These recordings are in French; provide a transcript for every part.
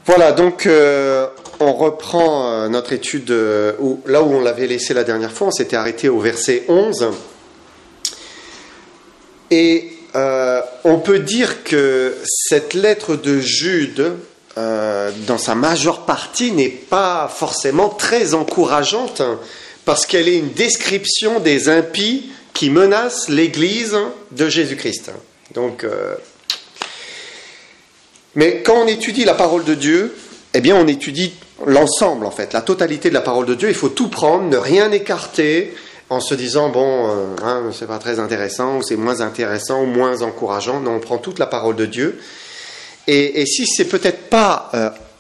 Voilà, donc on reprend notre étude là où on l'avait laissé la dernière fois. On s'était arrêté au verset 11. Et on peut dire que cette lettre de Jude, dans sa majeure partie, n'est pas forcément très encourageante, parce qu'elle est une description des impies qui menacent l'Église de Jésus-Christ. Donc, mais quand on étudie la parole de Dieu, eh bien on étudie l'ensemble en fait, la totalité de la parole de Dieu. Il faut tout prendre, ne rien écarter, en se disant bon, c'est pas très intéressant, ou c'est moins intéressant, ou moins encourageant. Non, on prend toute la parole de Dieu. Et si c'est peut-être pas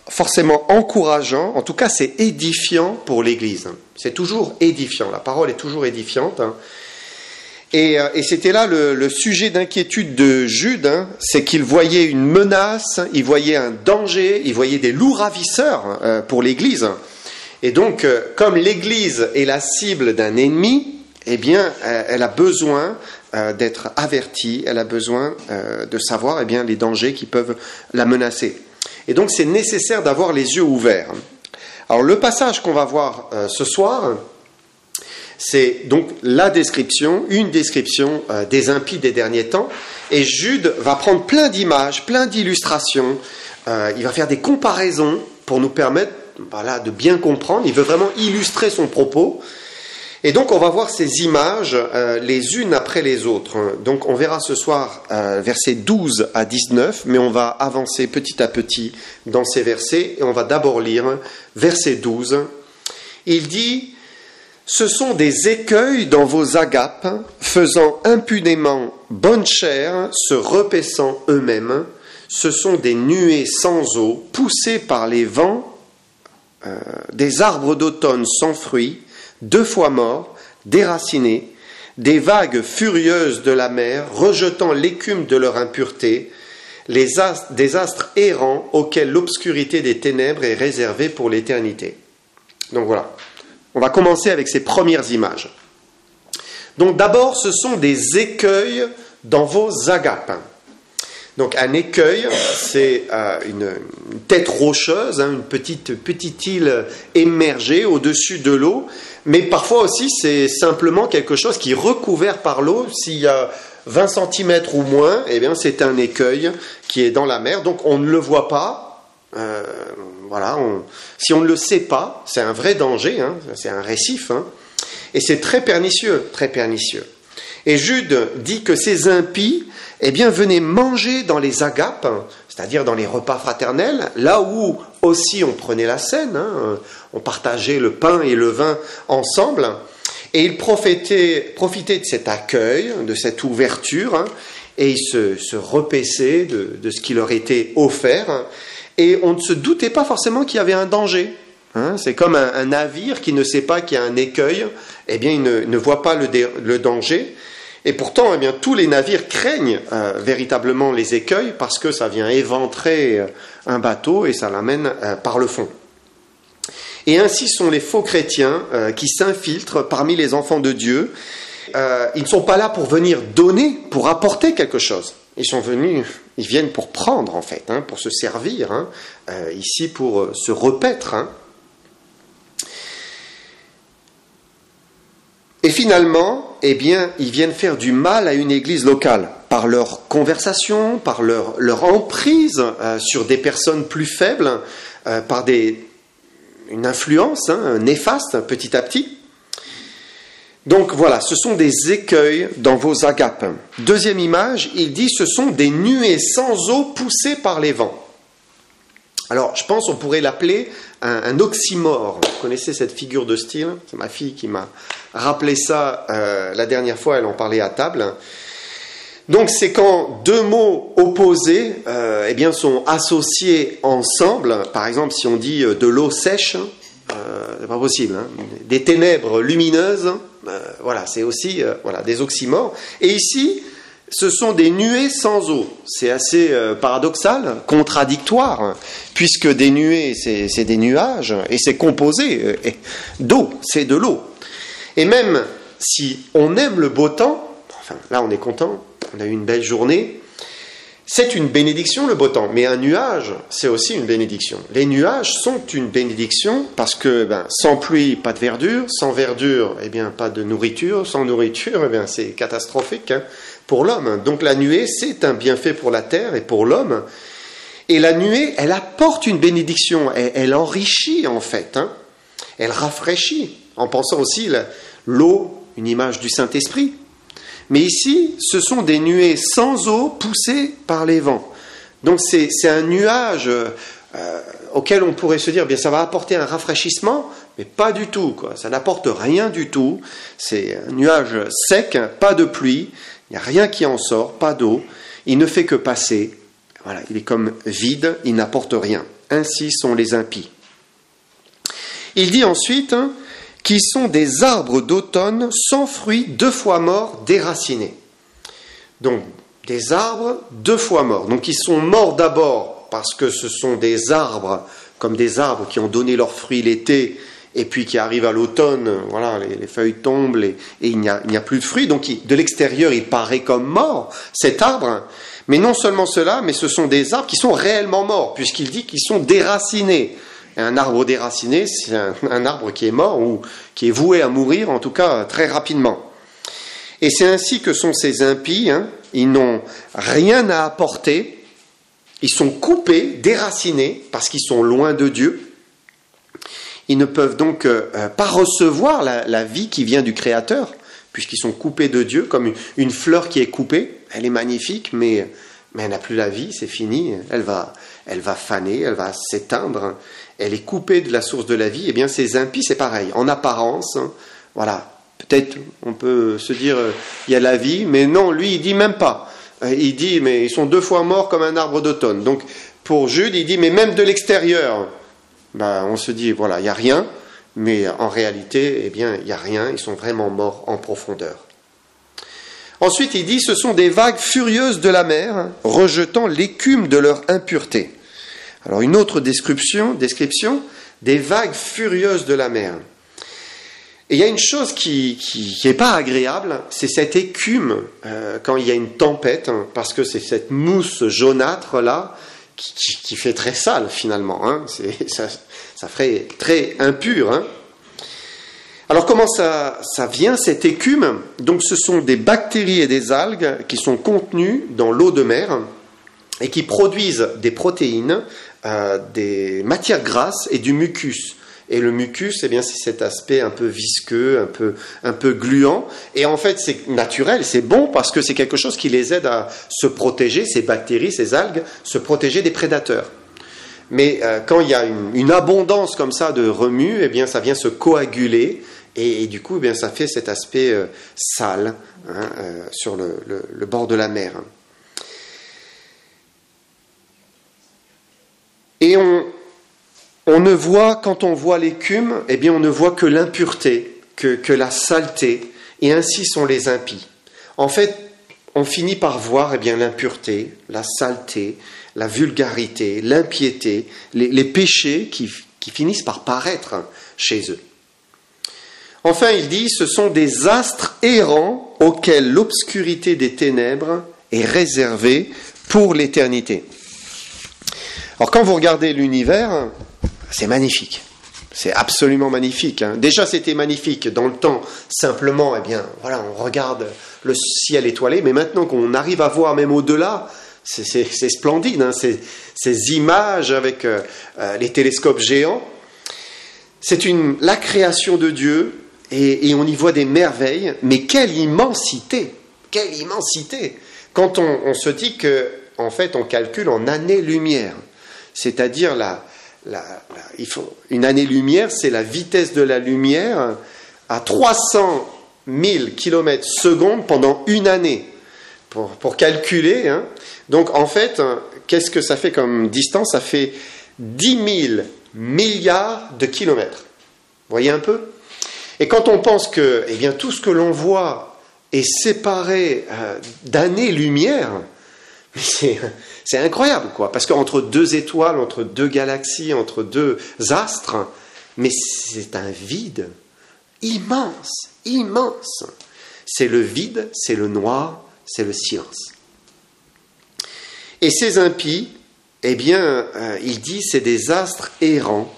forcément encourageant, en tout cas c'est édifiant pour l'Église. C'est toujours édifiant. La parole est toujours édifiante. Et c'était là le sujet d'inquiétude de Jude, c'est qu'il voyait une menace, il voyait un danger, il voyait des loups ravisseurs pour l'Église. Et donc, comme l'Église est la cible d'un ennemi, eh bien, elle a besoin d'être avertie, elle a besoin de savoir bien les dangers qui peuvent la menacer. Et donc, c'est nécessaire d'avoir les yeux ouverts. Alors, le passage qu'on va voir ce soir, c'est donc une description des impies des derniers temps. Et Jude va prendre plein d'images, plein d'illustrations. Il va faire des comparaisons pour nous permettre de bien comprendre. Il veut vraiment illustrer son propos. Et donc on va voir ces images les unes après les autres. Donc on verra ce soir versets 12 à 19, mais on va avancer petit à petit dans ces versets. Et on va d'abord lire verset 12. Il dit: ce sont des écueils dans vos agapes, faisant impunément bonne chère, se repaissant eux-mêmes. Ce sont des nuées sans eau, poussées par les vents, des arbres d'automne sans fruits, 2 fois morts, déracinés, des vagues furieuses de la mer, rejetant l'écume de leur impureté, des astres errants auxquels l'obscurité des ténèbres est réservée pour l'éternité. Donc voilà. On va commencer avec ces premières images. Donc d'abord, ce sont des écueils dans vos agapes. Donc un écueil, c'est une tête rocheuse, une petite île émergée au-dessus de l'eau, mais parfois aussi c'est simplement quelque chose qui est recouvert par l'eau. S'il y a 20 cm ou moins, eh bien c'est un écueil qui est dans la mer, donc on ne le voit pas. Si on ne le sait pas, c'est un vrai danger, c'est un récif, et c'est très pernicieux, très pernicieux. Et Jude dit que ces impies, eh bien, venaient manger dans les agapes, c'est-à-dire dans les repas fraternels, là où aussi on prenait la scène, on partageait le pain et le vin ensemble, et ils profitaient de cet accueil, de cette ouverture, et ils se repaissaient de ce qui leur était offert. Et on ne se doutait pas forcément qu'il y avait un danger. C'est comme un navire qui ne sait pas qu'il y a un écueil, eh bien il ne voit pas le danger. Et pourtant, eh bien, tous les navires craignent véritablement les écueils parce que ça vient éventrer un bateau et ça l'amène par le fond. Et ainsi sont les faux chrétiens qui s'infiltrent parmi les enfants de Dieu. Ils ne sont pas là pour venir donner, pour apporter quelque chose. Ils viennent pour prendre en fait, pour se servir, ici pour se repaître. Et finalement, eh bien, ils viennent faire du mal à une église locale par leur conversation, par leur emprise sur des personnes plus faibles, par une influence néfaste petit à petit. Donc voilà, ce sont des écueils dans vos agapes. Deuxième image, il dit ce sont des nuées sans eau poussées par les vents. Alors je pense qu'on pourrait l'appeler un oxymore. Vous connaissez cette figure de style? C'est ma fille qui m'a rappelé ça la dernière fois, elle en parlait à table. Donc c'est quand deux mots opposés eh bien, sont associés ensemble. Par exemple, si on dit de l'eau sèche, c'est pas possible. Des ténèbres lumineuses, c'est aussi des oxymores. Et ici, ce sont des nuées sans eau. C'est assez paradoxal, contradictoire, puisque des nuées, c'est des nuages, et c'est composé d'eau, c'est de l'eau. Et même si on aime le beau temps, là on est content, on a eu une belle journée, C'est une bénédiction le beau temps, mais un nuage, c'est aussi une bénédiction. Les nuages sont une bénédiction parce que sans pluie, pas de verdure, sans verdure, pas de nourriture, sans nourriture, c'est catastrophique pour l'homme. Donc la nuée, c'est un bienfait pour la terre et pour l'homme. Et la nuée, elle apporte une bénédiction, elle enrichit en fait, elle rafraîchit, en pensant aussi l'eau, une image du Saint-Esprit. Mais ici, ce sont des nuées sans eau poussées par les vents. Donc c'est un nuage auquel on pourrait se dire, ça va apporter un rafraîchissement, mais pas du tout, quoi. Ça n'apporte rien du tout. C'est un nuage sec, pas de pluie, il n'y a rien qui en sort, pas d'eau. Il ne fait que passer. Voilà, il est comme vide, il n'apporte rien. Ainsi sont les impies. Il dit ensuite qui sont des arbres d'automne sans fruits, 2 fois morts, déracinés. Donc, des arbres 2 fois morts. Donc, ils sont morts d'abord parce que ce sont des arbres, comme des arbres qui ont donné leurs fruits l'été, et puis qui arrivent à l'automne, voilà, les feuilles tombent, et il n'y a plus de fruits. Donc, de l'extérieur, il paraît comme mort, cet arbre. Mais non seulement cela, mais ce sont des arbres qui sont réellement morts, puisqu'il dit qu'ils sont déracinés. Un arbre déraciné, c'est un arbre qui est mort ou qui est voué à mourir, en tout cas très rapidement. Et c'est ainsi que sont ces impies, ils n'ont rien à apporter, ils sont coupés, déracinés, parce qu'ils sont loin de Dieu. Ils ne peuvent donc pas recevoir la vie qui vient du Créateur, puisqu'ils sont coupés de Dieu, comme une fleur qui est coupée. Elle est magnifique, mais elle n'a plus la vie, c'est fini, elle va faner, elle va s'éteindre. Elle est coupée de la source de la vie. Ces impies, c'est pareil. En apparence, voilà. Peut-être on peut se dire, il y a la vie, mais non, lui, il dit même pas. Il dit, mais ils sont 2 fois morts comme un arbre d'automne. Donc, pour Jude, il dit, mais même de l'extérieur, on se dit, voilà, il n'y a rien. Mais en réalité, il n'y a rien. Ils sont vraiment morts en profondeur. Ensuite, il dit, ce sont des vagues furieuses de la mer, rejetant l'écume de leur impureté. Alors une autre description, des vagues furieuses de la mer. Et il y a une chose qui n'est pas agréable, c'est cette écume quand il y a une tempête, parce que c'est cette mousse jaunâtre là qui fait très sale finalement. Ça ferait très impur. Alors comment ça vient cette écume? Donc ce sont des bactéries et des algues qui sont contenues dans l'eau de mer et qui produisent des protéines, des matières grasses et du mucus. Et le mucus, c'est cet aspect un peu visqueux, un peu gluant. Et en fait, c'est naturel, c'est bon parce que c'est quelque chose qui les aide à se protéger, ces bactéries, ces algues, se protéger des prédateurs. Mais quand il y a une abondance comme ça de remue, ça vient se coaguler. Et du coup, ça fait cet aspect sale sur le bord de la mer. Et on ne voit, quand on voit l'écume, on ne voit que l'impureté, que la saleté, et ainsi sont les impies. En fait, on finit par voir l'impureté, la saleté, la vulgarité, l'impiété, les péchés qui finissent par paraître chez eux. Enfin, il dit, ce sont des astres errants auxquels l'obscurité des ténèbres est réservée pour l'éternité. Alors quand vous regardez l'univers, c'est magnifique. C'est absolument magnifique. Déjà, c'était magnifique dans le temps. Simplement, on regarde le ciel étoilé. Mais maintenant qu'on arrive à voir même au-delà, c'est splendide. Ces images avec les télescopes géants. C'est la création de Dieu et on y voit des merveilles. Mais quelle immensité! Quelle immensité! Quand on se dit qu'en fait, on calcule en années-lumière. C'est-à-dire une année-lumière, c'est la vitesse de la lumière à 300 000 km/s pendant une année. Pour calculer. Donc en fait, qu'est-ce que ça fait comme distance? Ça fait 10 000 milliards de kilomètres. Vous voyez un peu? Et quand on pense que tout ce que l'on voit est séparé d'années-lumière, c'est incroyable, quoi. Parce qu'entre 2 étoiles, entre 2 galaxies, entre 2 astres, mais c'est un vide immense, immense. C'est le vide, c'est le noir, c'est le silence. Et ces impies, eh bien, il dit, c'est des astres errants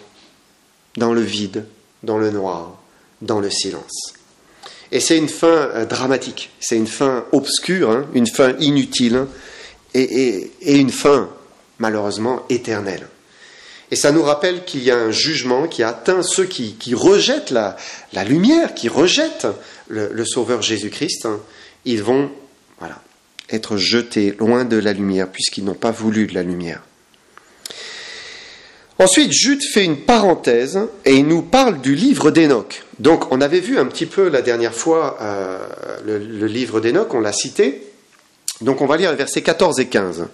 dans le vide, dans le noir, dans le silence. Et c'est une fin dramatique, c'est une fin obscure, hein, une fin inutile, hein, et une fin, malheureusement, éternelle. Et ça nous rappelle qu'il y a un jugement qui atteint ceux qui rejettent la lumière, qui rejettent le Sauveur Jésus-Christ. Hein. Ils vont être jetés loin de la lumière, puisqu'ils n'ont pas voulu de la lumière. Ensuite, Jude fait une parenthèse et il nous parle du livre d'Hénoch. Donc, on avait vu un petit peu la dernière fois le livre d'Hénoch, on l'a cité. Donc, on va lire les versets 14 et 15.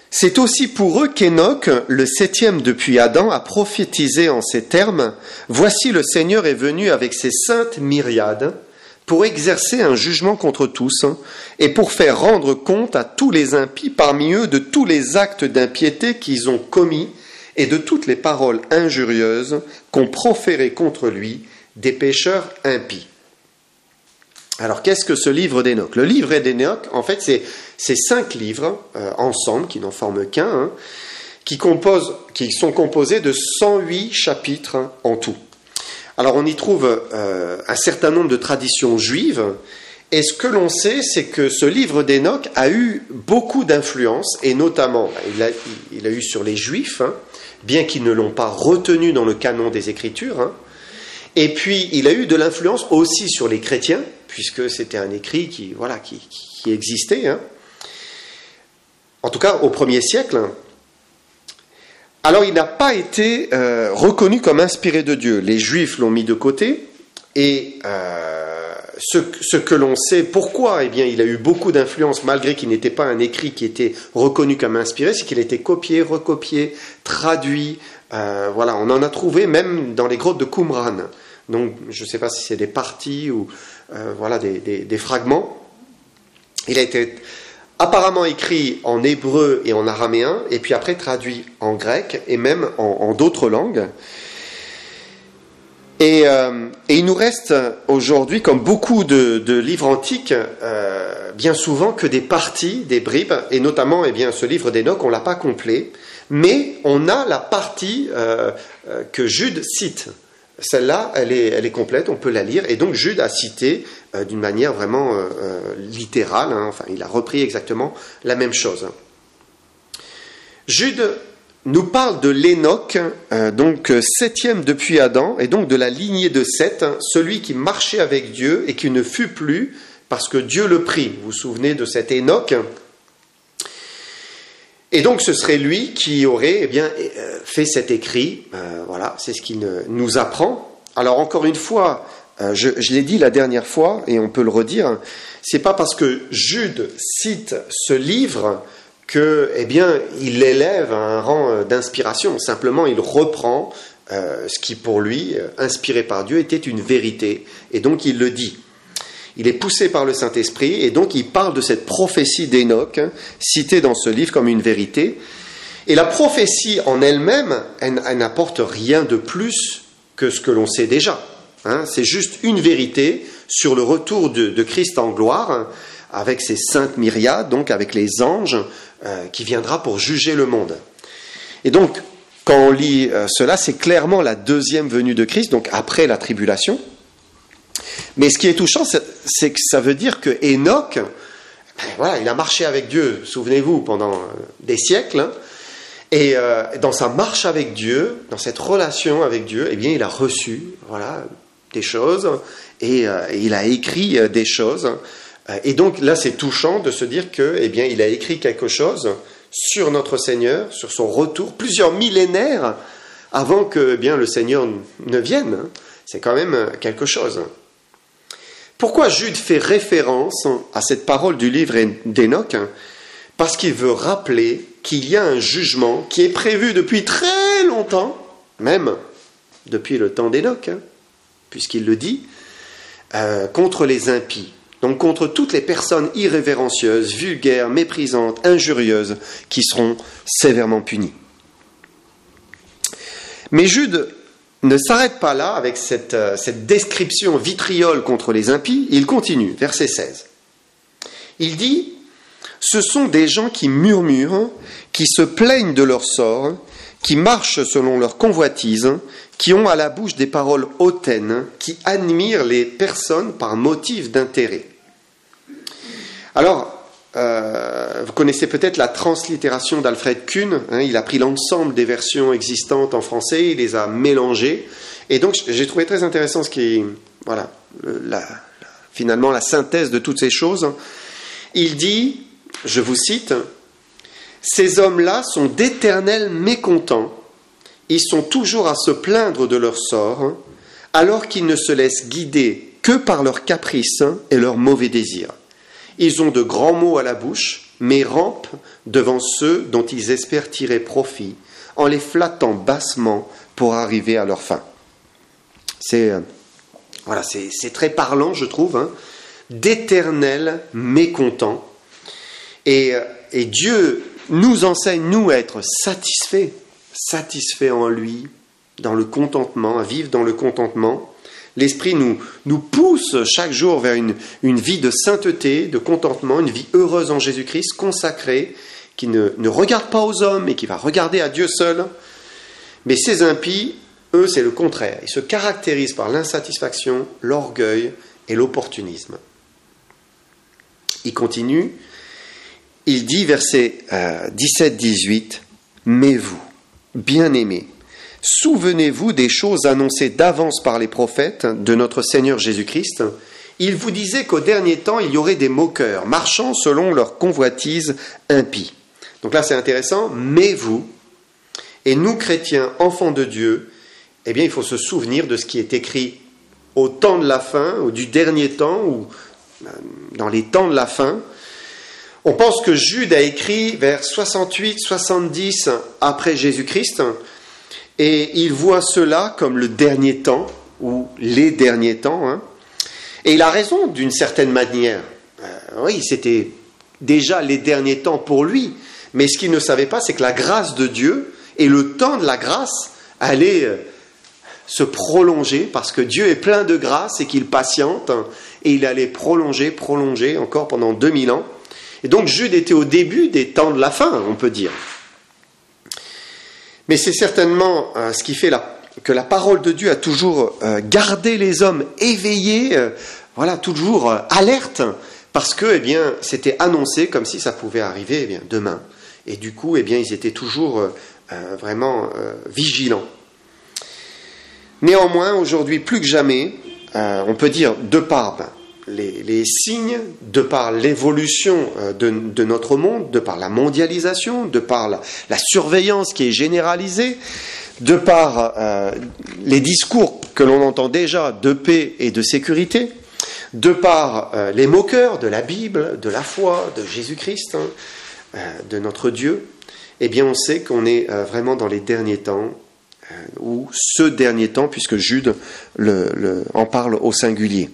« C'est aussi pour eux qu'Hénoch, le 7e depuis Adam, a prophétisé en ces termes. « Voici le Seigneur est venu avec ses saintes myriades pour exercer un jugement contre tous et pour faire rendre compte à tous les impies parmi eux de tous les actes d'impiété qu'ils ont commis et de toutes les paroles injurieuses qu'ont proférées contre lui des pécheurs impies. » Alors, qu'est-ce que ce livre d'Hénoch ? Le livre d'Hénoch, en fait, c'est 5 livres ensemble, qui n'en forment qu'un, hein, qui sont composés de 108 chapitres en tout. Alors, on y trouve un certain nombre de traditions juives, et ce que l'on sait, c'est que ce livre d'Hénoch a eu beaucoup d'influence, et notamment, il a eu sur les Juifs, hein, bien qu'ils ne l'ont pas retenu dans le canon des Écritures, hein. Et puis, il a eu de l'influence aussi sur les chrétiens, puisque c'était un écrit qui existait, hein. En tout cas au 1er siècle. Alors, il n'a pas été reconnu comme inspiré de Dieu. Les Juifs l'ont mis de côté, et ce que l'on sait, pourquoi eh bien, il a eu beaucoup d'influence, malgré qu'il n'était pas un écrit qui était reconnu comme inspiré, c'est qu'il a été copié, recopié, traduit. On en a trouvé même dans les grottes de Qumran. Donc, je ne sais pas si c'est des parties ou des fragments. Il a été apparemment écrit en hébreu et en araméen, et puis après traduit en grec et même en d'autres langues. Et il nous reste aujourd'hui, comme beaucoup de livres antiques, bien souvent que des parties, des bribes, et notamment ce livre d'Hénoch, on ne l'a pas complet, mais on a la partie que Jude cite. Celle-là, elle est complète, on peut la lire, et donc Jude a cité d'une manière vraiment littérale, hein, il a repris exactement la même chose. Jude nous parle de l'Hénoch, donc 7e depuis Adam, et donc de la lignée de Seth, celui qui marchait avec Dieu et qui ne fut plus, parce que Dieu le prit. Vous vous souvenez de cet Hénoch ? Et donc ce serait lui qui aurait fait cet écrit, c'est ce qu'il nous apprend. Alors encore une fois, je l'ai dit la dernière fois, et on peut le redire, c'est pas parce que Jude cite ce livre que, il l'élève à un rang d'inspiration. Simplement, il reprend ce qui, pour lui, inspiré par Dieu, était une vérité. Et donc, il le dit. Il est poussé par le Saint-Esprit, et donc il parle de cette prophétie d'Hénoch, citée dans ce livre comme une vérité. Et la prophétie en elle-même, elle n'apporte rien de plus que ce que l'on sait déjà. Hein, c'est juste une vérité sur le retour de Christ en gloire, avec ses saintes myriades, donc avec les anges, qui viendra pour juger le monde. Et donc, quand on lit cela, c'est clairement la deuxième venue de Christ, donc après la tribulation. Mais ce qui est touchant, c'est que ça veut dire que Hénoch, il a marché avec Dieu, souvenez-vous, pendant des siècles, hein, et dans sa marche avec Dieu, dans cette relation avec Dieu, il a reçu des choses, et il a écrit des choses. Et donc là, c'est touchant de se dire que, il a écrit quelque chose sur notre Seigneur, sur son retour, plusieurs millénaires avant que le Seigneur ne vienne. C'est quand même quelque chose. Pourquoi Jude fait référence à cette parole du livre d'Hénoch ? Parce qu'il veut rappeler qu'il y a un jugement qui est prévu depuis très longtemps, même depuis le temps d'Hénoch, puisqu'il le dit, contre les impies. Donc contre toutes les personnes irrévérencieuses, vulgaires, méprisantes, injurieuses, qui seront sévèrement punies. Mais Jude ne s'arrête pas là avec cette description vitriole contre les impies, il continue, verset 16. Il dit Ce sont des gens qui murmurent, qui se plaignent de leur sort, qui marchent selon leur convoitise, qui ont à la bouche des paroles hautaines, qui admirent les personnes par motif d'intérêt. Alors, vous connaissez peut-être la translittération d'Alfred Kuhn, il a pris l'ensemble des versions existantes en français, il les a mélangées, et donc j'ai trouvé très intéressant ce qui est, voilà, finalement la synthèse de toutes ces choses. Il dit, je vous cite, « Ces hommes-là sont d'éternels mécontents, ils sont toujours à se plaindre de leur sort, alors qu'ils ne se laissent guider que par leurs caprices et leurs mauvais désirs. Ils ont de grands mots à la bouche, mais rampent devant ceux dont ils espèrent tirer profit, en les flattant bassement pour arriver à leur fin. » C'est très parlant, je trouve, d'éternels mécontents. Et Dieu nous enseigne, nous, à être satisfaits en lui, dans le contentement, à vivre dans le contentement. L'Esprit nous pousse chaque jour vers une vie de sainteté, de contentement, une vie heureuse en Jésus-Christ, consacrée, qui ne regarde pas aux hommes, mais qui va regarder à Dieu seul. Mais ces impies, eux, c'est le contraire. Ils se caractérisent par l'insatisfaction, l'orgueil et l'opportunisme. Il continue, il dit, versets 17-18, « Mais vous, bien-aimés, souvenez-vous des choses annoncées d'avance par les prophètes de notre Seigneur Jésus-Christ. Il vous disait qu'au dernier temps, il y aurait des moqueurs, marchant selon leur convoitise impie. » Donc là, c'est intéressant. « Mais vous, et nous chrétiens, enfants de Dieu, eh bien, il faut se souvenir de ce qui est écrit au temps de la fin, ou du dernier temps, ou dans les temps de la fin. » On pense que Jude a écrit vers 68-70 après Jésus-Christ, et il voit cela comme le dernier temps, ou les derniers temps. Et il a raison d'une certaine manière. Oui, c'était déjà les derniers temps pour lui, mais ce qu'il ne savait pas, c'est que la grâce de Dieu et le temps de la grâce allaient se prolonger, parce que Dieu est plein de grâce et qu'il patiente, et il allait prolonger encore pendant 2000 ans. Et donc Jude était au début des temps de la fin, on peut dire. Mais c'est certainement ce qui fait que la parole de Dieu a toujours gardé les hommes éveillés, toujours alertes, parce que c'était annoncé comme si ça pouvait arriver demain. Et du coup, ils étaient toujours vraiment vigilants. Néanmoins, aujourd'hui, plus que jamais, on peut dire, de par les signes, de par l'évolution de notre monde, de par la mondialisation, de par la surveillance qui est généralisée, de par les discours que l'on entend déjà de paix et de sécurité, de par les moqueurs de la Bible, de la foi, de Jésus-Christ, de notre Dieu, on sait qu'on est vraiment dans les derniers temps, ou ce dernier temps, puisque Jude en parle au singulier.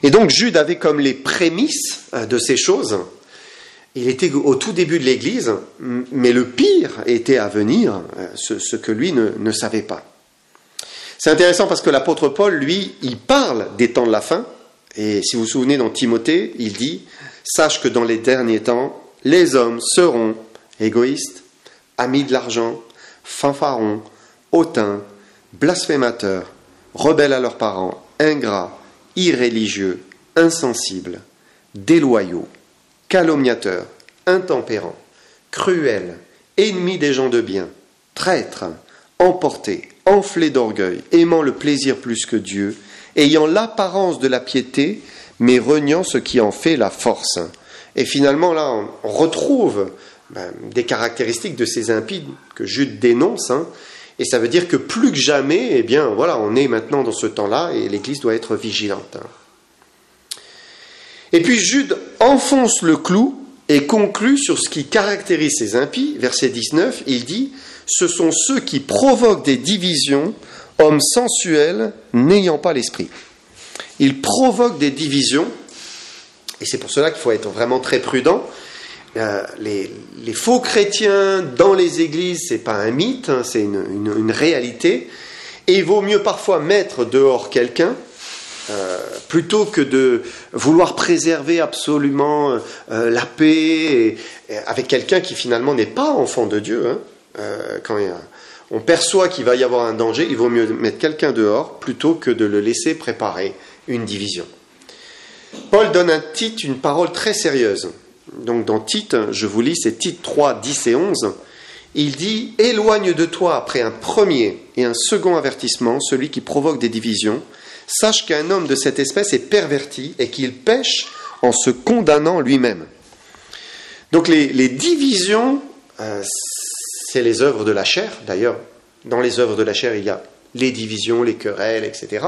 Et donc Jude avait comme les prémices de ces choses. Il était au tout début de l'Église, mais le pire était à venir, ce que lui ne savait pas. C'est intéressant parce que l'apôtre Paul, lui, il parle des temps de la fin. Et si vous vous souvenez dans Timothée, il dit « Sache que dans les derniers temps, les hommes seront égoïstes, amis de l'argent, fanfarons, hautains, blasphémateurs, rebelles à leurs parents, ingrats, irréligieux, insensibles, déloyaux, calomniateurs, intempérants, cruels, ennemis des gens de bien, traîtres, emportés, enflés d'orgueil, aimant le plaisir plus que Dieu, ayant l'apparence de la piété, mais reniant ce qui en fait la force. » Et finalement, là, on retrouve des caractéristiques de ces impies que Jude dénonce, et ça veut dire que plus que jamais, on est maintenant dans ce temps-là, et l'Église doit être vigilante. Et puis Jude enfonce le clou et conclut sur ce qui caractérise ces impies. Verset 19, il dit « Ce sont ceux qui provoquent des divisions, hommes sensuels, n'ayant pas l'esprit. » Ils provoquent des divisions, et c'est pour cela qu'il faut être vraiment très prudent. Les faux chrétiens dans les églises, c'est pas un mythe, c'est une réalité. Et il vaut mieux parfois mettre dehors quelqu'un plutôt que de vouloir préserver absolument la paix avec quelqu'un qui finalement n'est pas enfant de Dieu. Quand on perçoit qu'il va y avoir un danger, il vaut mieux mettre quelqu'un dehors plutôt que de le laisser préparer une division. Paul donne à Tite une parole très sérieuse. Donc dans Tite, je vous lis, c'est Tite 3, 10 et 11. Il dit « Éloigne de toi après un premier et un second avertissement celui qui provoque des divisions. Sache qu'un homme de cette espèce est perverti et qu'il pêche en se condamnant lui-même. » Donc les divisions, c'est les œuvres de la chair. D'ailleurs, dans les œuvres de la chair, il y a les divisions, les querelles, etc.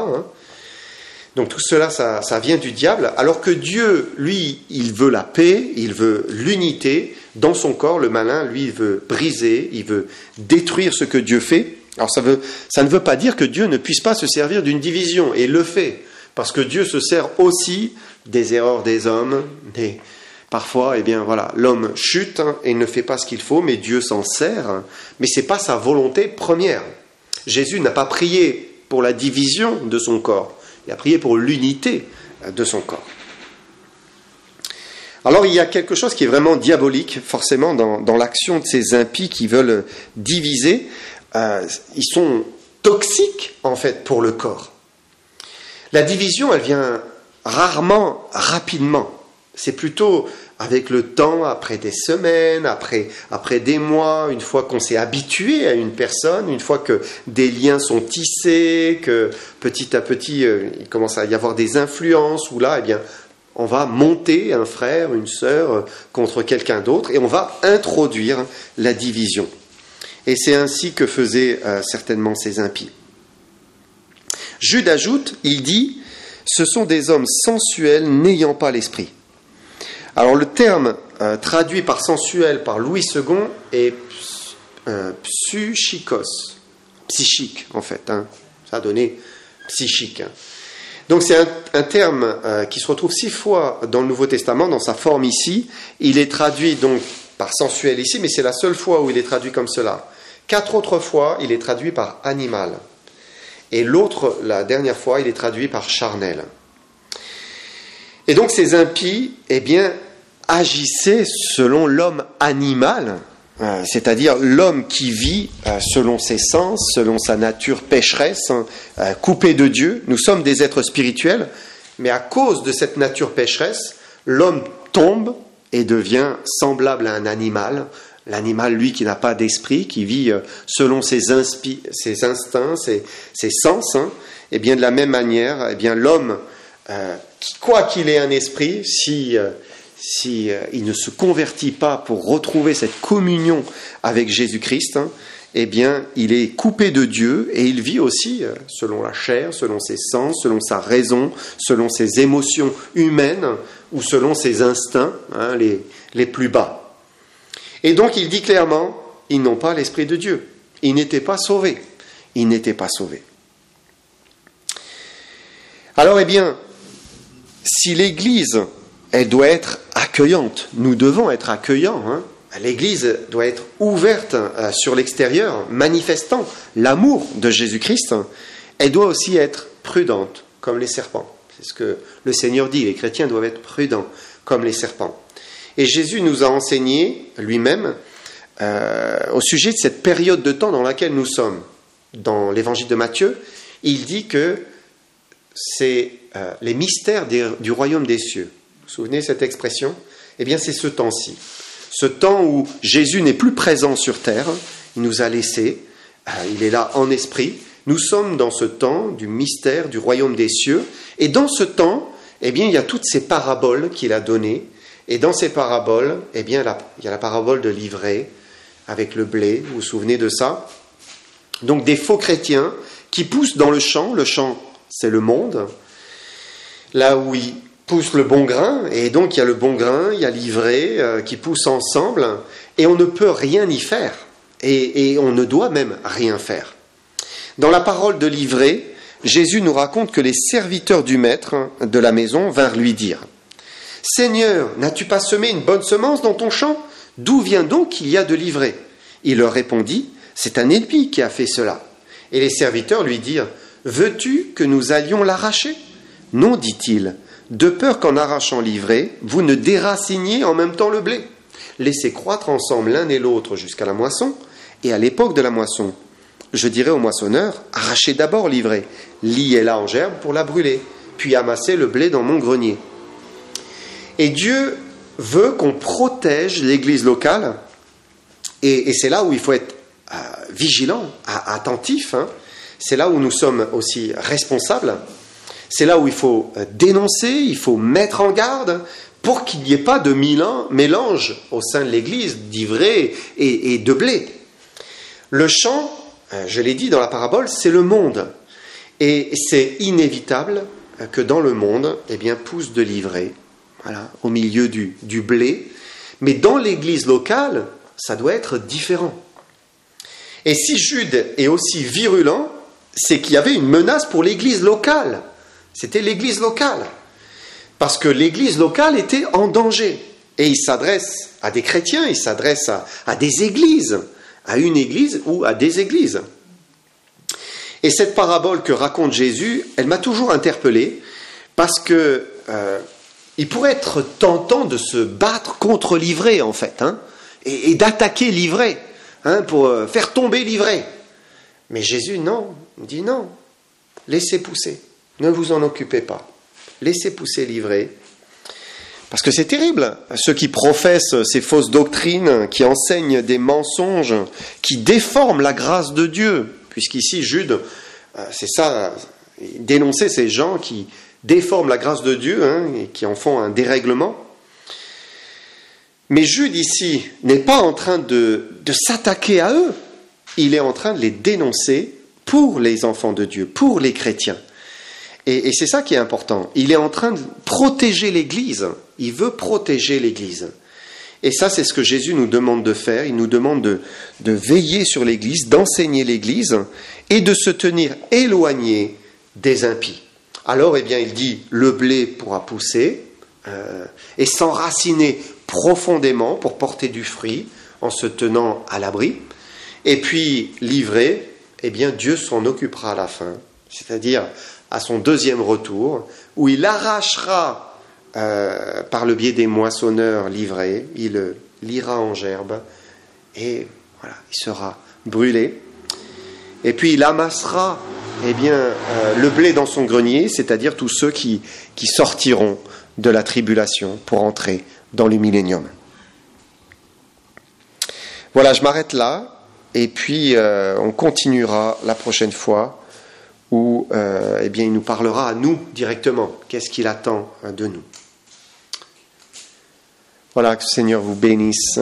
Donc tout cela, ça vient du diable, alors que Dieu, lui, il veut la paix, il veut l'unité. Dans son corps, le malin, lui, il veut briser, il veut détruire ce que Dieu fait. Alors ça ne veut pas dire que Dieu ne puisse pas se servir d'une division, et il le fait, parce que Dieu se sert aussi des erreurs des hommes. Parfois, l'homme chute et ne fait pas ce qu'il faut, mais Dieu s'en sert, mais ce n'est pas sa volonté première. Jésus n'a pas prié pour la division de son corps. Il a prié pour l'unité de son corps. Alors il y a quelque chose qui est vraiment diabolique, forcément, dans l'action de ces impies qui veulent diviser. Ils sont toxiques, en fait, pour le corps. La division, elle vient rarement, rapidement. C'est plutôt avec le temps, après des semaines, après des mois, une fois qu'on s'est habitué à une personne, une fois que des liens sont tissés, que petit à petit, il commence à y avoir des influences, où là, on va monter un frère, une sœur contre quelqu'un d'autre, et on va introduire la division. Et c'est ainsi que faisaient certainement ces impies. Jude ajoute, il dit, « Ce sont des hommes sensuels n'ayant pas l'esprit. » Alors le terme traduit par sensuel par Louis II est psychikos, psychique en fait, ça a donné psychique. Donc c'est un terme qui se retrouve 6 fois dans le Nouveau Testament, dans sa forme ici. Il est traduit donc par sensuel ici, mais c'est la seule fois où il est traduit comme cela. 4 autres fois, il est traduit par animal. Et la dernière fois, il est traduit par charnel. Et donc ces impies, agissaient selon l'homme animal, c'est-à-dire l'homme qui vit selon ses sens, selon sa nature pécheresse, coupé de Dieu. Nous sommes des êtres spirituels, mais à cause de cette nature pécheresse, l'homme tombe et devient semblable à un animal. L'animal, lui, qui n'a pas d'esprit, qui vit selon ses instincts, ses sens. De la même manière, l'homme, quoi qu'il ait un esprit, si il ne se convertit pas pour retrouver cette communion avec Jésus-Christ, il est coupé de Dieu et il vit aussi selon la chair, selon ses sens, selon sa raison, selon ses émotions humaines ou selon ses instincts les plus bas. Et donc il dit clairement, ils n'ont pas l'Esprit de Dieu. Ils n'étaient pas sauvés. Ils n'étaient pas sauvés. Alors si l'Église, elle doit être accueillante, nous devons être accueillants, l'Église doit être ouverte sur l'extérieur, manifestant l'amour de Jésus-Christ, elle doit aussi être prudente, comme les serpents. C'est ce que le Seigneur dit, les chrétiens doivent être prudents, comme les serpents. Et Jésus nous a enseigné, lui-même, au sujet de cette période de temps dans laquelle nous sommes. Dans l'évangile de Matthieu, il dit que c'est les mystères du royaume des cieux. Vous vous souvenez de cette expression ? C'est ce temps-ci. Ce temps où Jésus n'est plus présent sur terre, il nous a laissés, il est là en esprit. Nous sommes dans ce temps du mystère du royaume des cieux. Et dans ce temps, il y a toutes ces paraboles qu'il a données. Et dans ces paraboles, il y a la parabole de l'ivraie avec le blé. Vous vous souvenez de ça ? Donc des faux chrétiens qui poussent dans le champ. Le champ, c'est le monde. Là où ils poussent le bon grain. Et donc il y a le bon grain, il y a l'ivraie qui poussent ensemble. Et on ne peut rien y faire. Et on ne doit même rien faire. Dans la parole de l'ivraie, Jésus nous raconte que les serviteurs du maître de la maison vinrent lui dire « Seigneur, n'as-tu pas semé une bonne semence dans ton champ ? D'où vient donc qu'il y a de l'ivraie ?» Il leur répondit « C'est un ennemi qui a fait cela. » Et les serviteurs lui dirent « Veux-tu que nous allions l'arracher ? » « Non, dit-il, de peur qu'en arrachant l'ivraie, vous ne déraciniez en même temps le blé. Laissez croître ensemble l'un et l'autre jusqu'à la moisson, et à l'époque de la moisson, je dirai au moissonneur, arrachez d'abord l'ivraie, liez-la en gerbe pour la brûler, puis amassez le blé dans mon grenier. Et Dieu veut qu'on protège l'Église locale, et c'est là où il faut être vigilant, attentif, hein. C'est là où nous sommes aussi responsables, c'est là où il faut dénoncer, il faut mettre en garde, pour qu'il n'y ait pas de mélange au sein de l'Église d'ivraie et de blé. Le champ, je l'ai dit dans la parabole, c'est le monde. Et c'est inévitable que dans le monde, eh bien, pousse de l'ivraie, voilà, au milieu du blé. Mais dans l'Église locale, ça doit être différent. Et si Jude est aussi virulent, c'est qu'il y avait une menace pour l'Église locale. C'était l'Église locale. Parce que l'Église locale était en danger. Et il s'adresse à des chrétiens, il s'adresse à des églises, à une église ou à des églises. Et cette parabole que raconte Jésus, elle m'a toujours interpellé, parce que il pourrait être tentant de se battre contre l'ivraie, en fait, hein, et d'attaquer l'ivraie, hein, pour faire tomber l'ivraie. Mais Jésus, non, il dit non, laissez pousser, ne vous en occupez pas. Laissez pousser l'ivraie. Parce que c'est terrible, ceux qui professent ces fausses doctrines, qui enseignent des mensonges, qui déforment la grâce de Dieu. Puisqu'ici, Jude, c'est ça, dénoncer ces gens qui déforment la grâce de Dieu, hein, et qui en font un dérèglement. Mais Jude, ici, n'est pas en train de s'attaquer à eux. Il est en train de les dénoncer pour les enfants de Dieu, pour les chrétiens. Et c'est ça qui est important. Il est en train de protéger l'Église. Il veut protéger l'Église. Et ça, c'est ce que Jésus nous demande de faire. Il nous demande de veiller sur l'Église, d'enseigner l'Église et de se tenir éloigné des impies. Alors, eh bien, il dit, le blé pourra pousser et s'enraciner profondément pour porter du fruit en se tenant à l'abri. Et puis, l'ivraie, eh bien, Dieu s'en occupera à la fin. C'est-à-dire à son deuxième retour, où il arrachera par le biais des moissonneurs l'ivraie, il l'ira en gerbe, et voilà, il sera brûlé. Et puis il amassera eh bien, le blé dans son grenier, c'est-à-dire tous ceux qui sortiront de la tribulation pour entrer dans le millénium. Voilà, je m'arrête là, et puis on continuera la prochaine fois, où eh bien, il nous parlera à nous directement. Qu'est-ce qu'il attend de nous? Voilà, que le Seigneur vous bénisse.